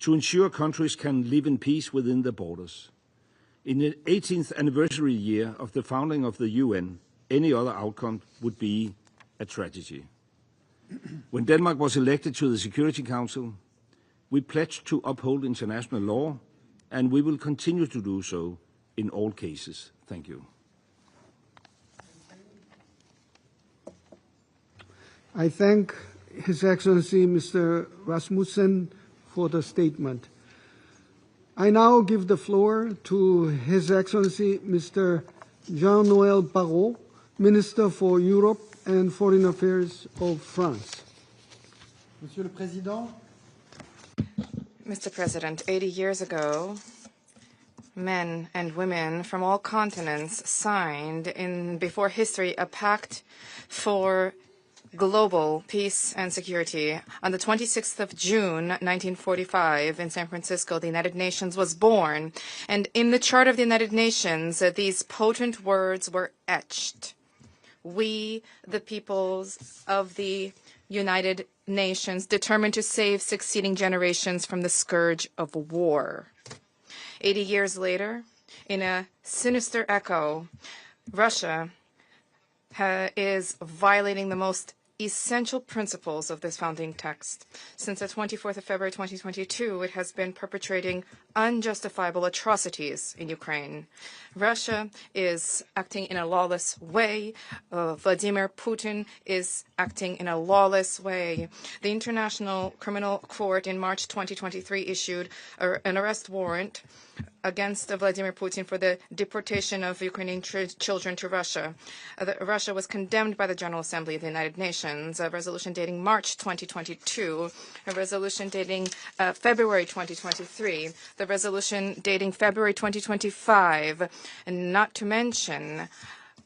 to ensure countries can live in peace within their borders. In the 18th anniversary year of the founding of the UN, any other outcome would be a tragedy. When Denmark was elected to the Security Council, we pledged to uphold international law, and we will continue to do so in all cases. Thank you. I thank His Excellency Mr. Rasmussen for the statement. I now give the floor to His Excellency Mr. Jean-Noel Barrot, Minister for Europe and Foreign Affairs of France. Monsieur le Président. Mr. President, 80 years ago, men and women from all continents signed before history a pact for global peace and security. On the 26th of June, 1945, in San Francisco, the United Nations was born. And in the Charter of the United Nations, these potent words were etched. We, the peoples of the United Nations, determined to save succeeding generations from the scourge of war. 80 years later, in a sinister echo, Russia is violating the most essential principles of this founding text. Since the 24th of February 2022, it has been perpetrating unjustifiable atrocities in Ukraine. Russia is acting in a lawless way. Vladimir Putin is acting in a lawless way. The International Criminal Court in March 2023 issued an arrest warrant against Vladimir Putin for the deportation of Ukrainian children to Russia. Russia was condemned by the General Assembly of the United Nations, a resolution dating March 2022, a resolution dating February 2023, the resolution dating February 2025, and not to mention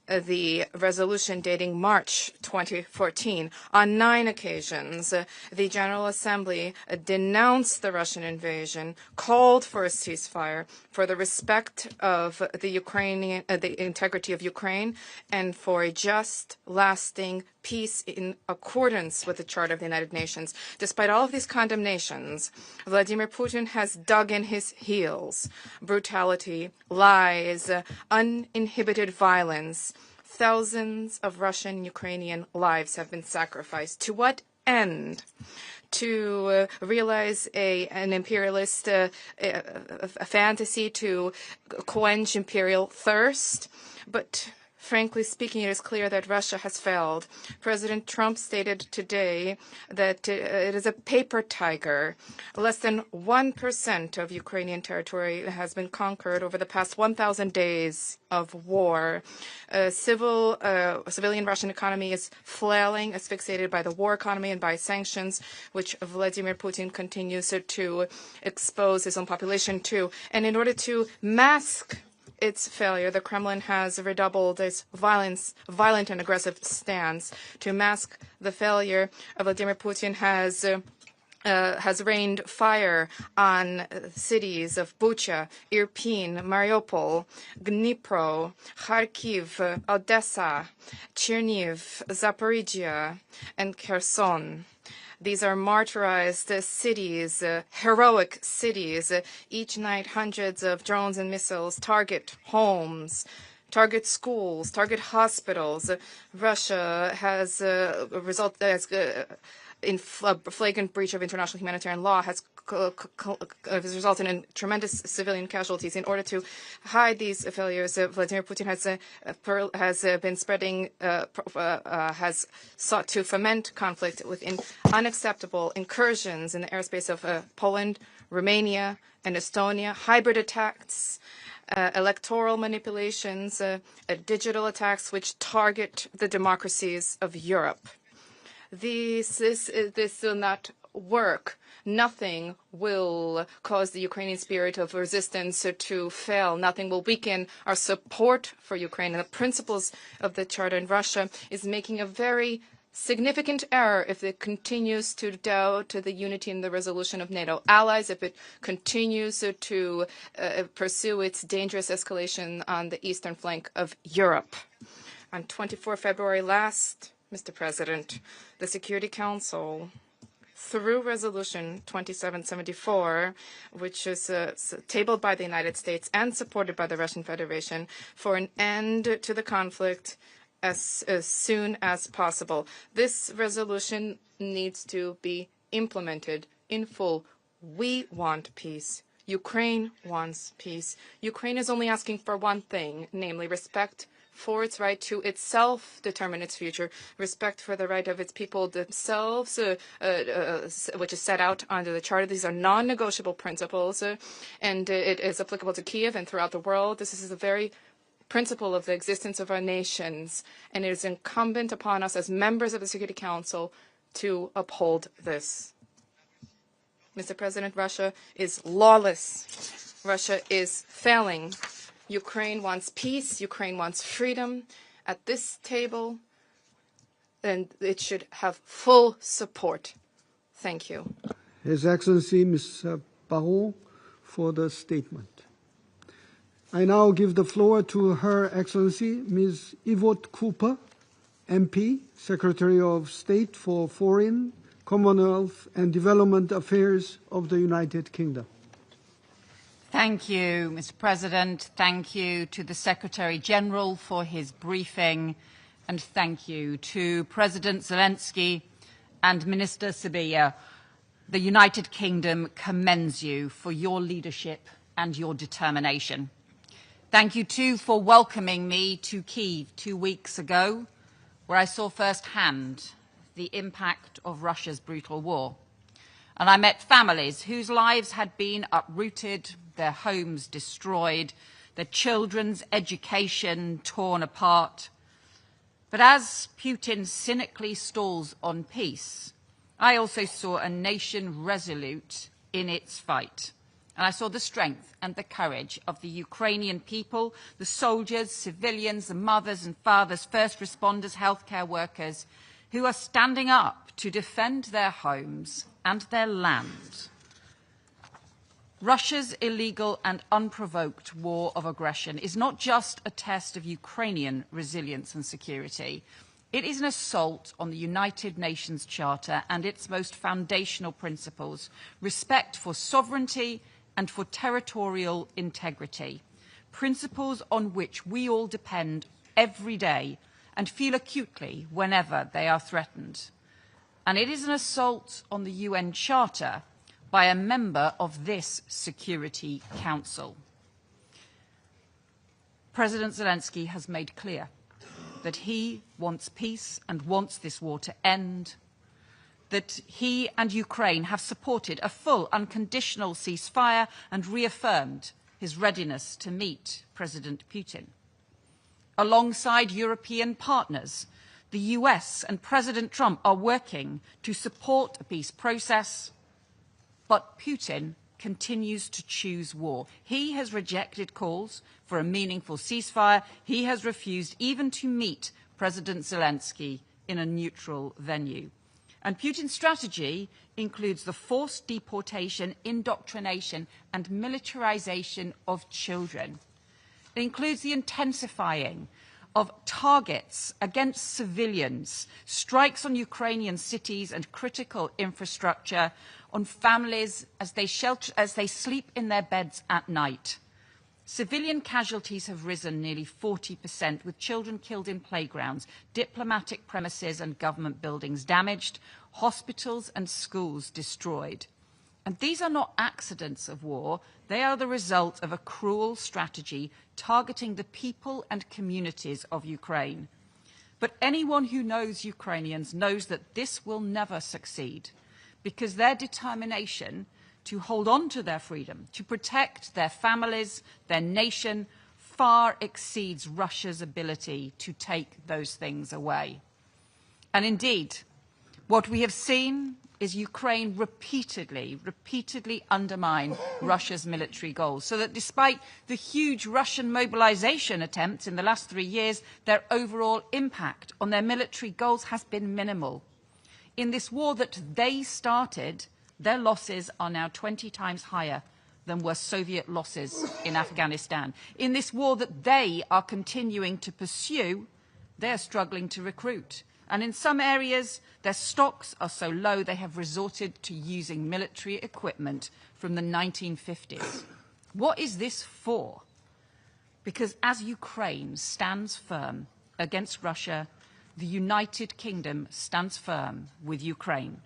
the resolution dating March 2014. On 9 occasions, the General Assembly denounced the Russian invasion, called for a ceasefire, for the respect of the integrity of Ukraine, and for a just, lasting peace in accordance with the Charter of the United Nations. Despite all of these condemnations, Vladimir Putin has dug in his heels. Brutality, lies, uninhibited violence. Thousands of Russian and Ukrainian lives have been sacrificed. To what end? To realize an imperialist fantasy, to quench imperial thirst. But frankly speaking, it is clear that Russia has failed. President Trump stated today that it is a paper tiger. Less than 1% of Ukrainian territory has been conquered over the past 1,000 days of war. Civilian Russian economy is flailing, asphyxiated by the war economy and by sanctions, which Vladimir Putin continues to expose his own population to. And in order to mask its failure, the Kremlin has redoubled its violent and aggressive stance. To mask the failure, Vladimir Putin has rained fire on cities of Bucha, Irpin, Mariupol, Dnipro, Kharkiv, Odessa, Chernihiv, Zaporizhia, and Kherson. These are martyrized cities, heroic cities. Each night, hundreds of drones and missiles target homes, target schools, target hospitals. Russia has in flagrant breach of international humanitarian law has resulted in tremendous civilian casualties. In order to hide these failures, Vladimir Putin has sought to foment conflict with unacceptable incursions in the airspace of Poland, Romania, and Estonia, hybrid attacks, electoral manipulations, digital attacks which target the democracies of Europe. This will not work. Nothing will cause the Ukrainian spirit of resistance to fail. Nothing will weaken our support for Ukraine. And the principles of the Charter in Russia is making a very significant error if it continues to doubt the unity and the resolution of NATO allies, if it continues to pursue its dangerous escalation on the eastern flank of Europe. On 24 February last, Mr. President, the Security Council through Resolution 2774, which is tabled by the United States and supported by the Russian Federation, for an end to the conflict as soon as possible. This resolution needs to be implemented in full. We want peace. Ukraine wants peace. Ukraine is only asking for one thing, namely respect for its right to itself determine its future, respect for the right of its people themselves, which is set out under the Charter. These are non-negotiable principles, and it is applicable to Kiev and throughout the world. This is the very principle of the existence of our nations, and it is incumbent upon us as members of the Security Council to uphold this. Mr. President, Russia is lawless. Russia is failing. Ukraine wants peace. Ukraine wants freedom. At this table, and it should have full support. Thank you. His Excellency, Ms. Barrot, for the statement. I now give the floor to Her Excellency, Ms. Yvette Cooper, MP, Secretary of State for Foreign, Commonwealth and Development Affairs of the United Kingdom. Thank you, Mr. President. Thank you to the Secretary General for his briefing, and thank you to President Zelenskyy and Minister Sibiya. The United Kingdom commends you for your leadership and your determination. Thank you too for welcoming me to Kyiv 2 weeks ago, where I saw firsthand the impact of Russia's brutal war. And I met families whose lives had been uprooted, their homes destroyed, their children's education torn apart. But as Putin cynically stalls on peace, I also saw a nation resolute in its fight. And I saw the strength and the courage of the Ukrainian people, the soldiers, civilians, the mothers and fathers, first responders, healthcare workers, who are standing up to defend their homes and their land. Russia's illegal and unprovoked war of aggression is not just a test of Ukrainian resilience and security. It is an assault on the United Nations Charter and its most foundational principles, respect for sovereignty and for territorial integrity, principles on which we all depend every day and feel acutely whenever they are threatened. And it is an assault on the UN Charter by a member of this Security Council. President Zelenskyy has made clear that he wants peace and wants this war to end, that he and Ukraine have supported a full unconditional ceasefire and reaffirmed his readiness to meet President Putin. Alongside European partners, the US and President Trump are working to support a peace process, but Putin continues to choose war. He has rejected calls for a meaningful ceasefire. He has refused even to meet President Zelenskyy in a neutral venue. And Putin's strategy includes the forced deportation, indoctrination, and militarization of children. It includes the intensifying of targets against civilians, strikes on Ukrainian cities and critical infrastructure, on families as they sleep in their beds at night. Civilian casualties have risen nearly 40%, with children killed in playgrounds, diplomatic premises and government buildings damaged, hospitals and schools destroyed. And these are not accidents of war. They are the result of a cruel strategy targeting the people and communities of Ukraine. But anyone who knows Ukrainians knows that this will never succeed, because their determination to hold on to their freedom, to protect their families, their nation, far exceeds Russia's ability to take those things away. And indeed, what we have seen is Ukraine repeatedly undermine Russia's military goals, so that despite the huge Russian mobilization attempts in the last 3 years, their overall impact on their military goals has been minimal. In this war that they started, their losses are now 20 times higher than were Soviet losses in Afghanistan. In this war that they are continuing to pursue, they are struggling to recruit. And in some areas, their stocks are so low they have resorted to using military equipment from the 1950s. What is this for? Because as Ukraine stands firm against Russia, the United Kingdom stands firm with Ukraine.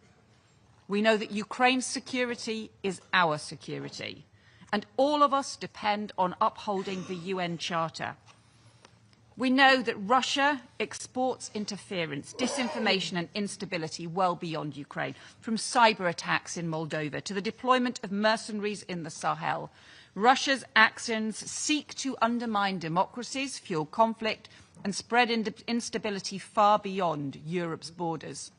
We know that Ukraine's security is our security, and all of us depend on upholding the UN Charter. We know that Russia exports interference, disinformation and instability well beyond Ukraine, from cyber attacks in Moldova to the deployment of mercenaries in the Sahel. Russia's actions seek to undermine democracies, fuel conflict and spread instability far beyond Europe's borders.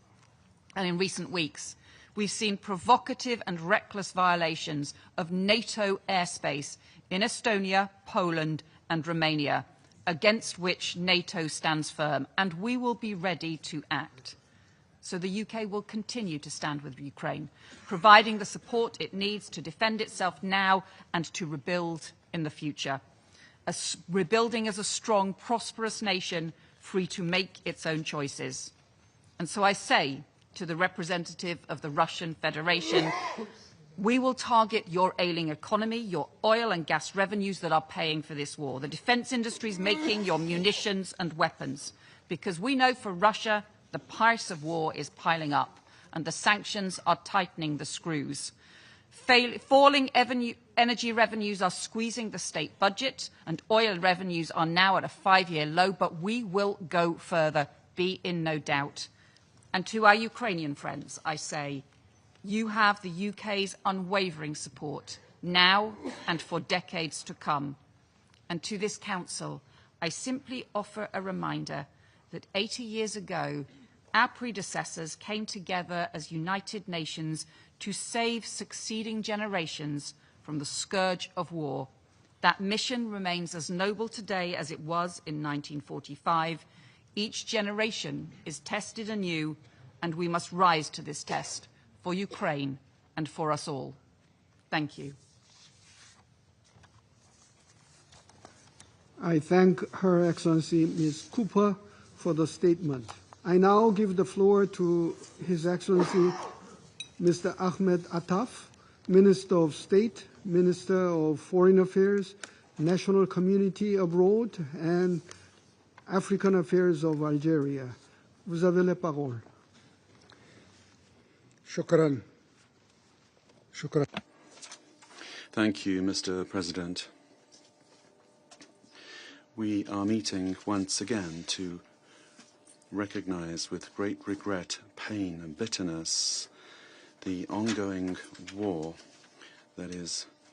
And in recent weeks, we've seen provocative and reckless violations of NATO airspace in Estonia, Poland and Romania, against which NATO stands firm, and we will be ready to act. So the UK will continue to stand with Ukraine, providing the support it needs to defend itself now and to rebuild in the future. Rebuilding as a strong, prosperous nation, free to make its own choices. And so I say to the representative of the Russian Federation, we will target your ailing economy, your oil and gas revenues that are paying for this war, the defence industries making your munitions and weapons, because we know for Russia the price of war is piling up and the sanctions are tightening the screws. Falling energy revenues are squeezing the state budget and oil revenues are now at a 5-year low, but we will go further, be in no doubt. And to our Ukrainian friends, I say, you have the UK's unwavering support now and for decades to come. And to this Council, I simply offer a reminder that 80 years ago, our predecessors came together as United Nations to save succeeding generations from the scourge of war. That mission remains as noble today as it was in 1945. Each generation is tested anew, and we must rise to this test for Ukraine and for us all. Thank you. I thank Her Excellency Ms. Cooper for the statement. I now give the floor to His Excellency Mr. Ahmed Attaf, Minister of State, Minister of Foreign Affairs, National Community Abroad, and African Affairs of Algeria. Vous avez la parole. Shukran. Shukran. Thank you, Mr. President. We are meeting once again to recognize with great regret, pain and bitterness the ongoing war that is